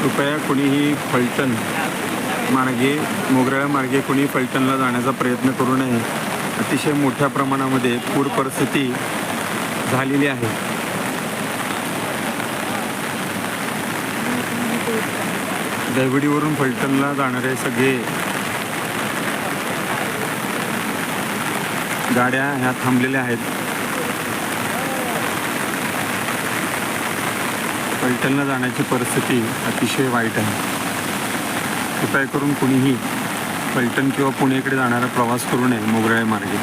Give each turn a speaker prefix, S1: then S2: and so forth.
S1: कृपया कुणीही फलटण मार्गे मोगराळा मार्गे कुणी फलटणला जाण्याचा प्रयत्न करू नये. अतिशय मोठ्या प्रमाणामध्ये पूर परिस्थिती झालेली आहे. दहिवडीवरून फलटणला जाणारे सगळे गाड्या ह्या थांबलेल्या आहेत. फलटणला जाण्याची परिस्थिती अतिशय वाईट आहे. कृपया करून कुणीही फलटण किंवा पुणेकडे जाणारा प्रवास करू नये मोगराळे मार्गे.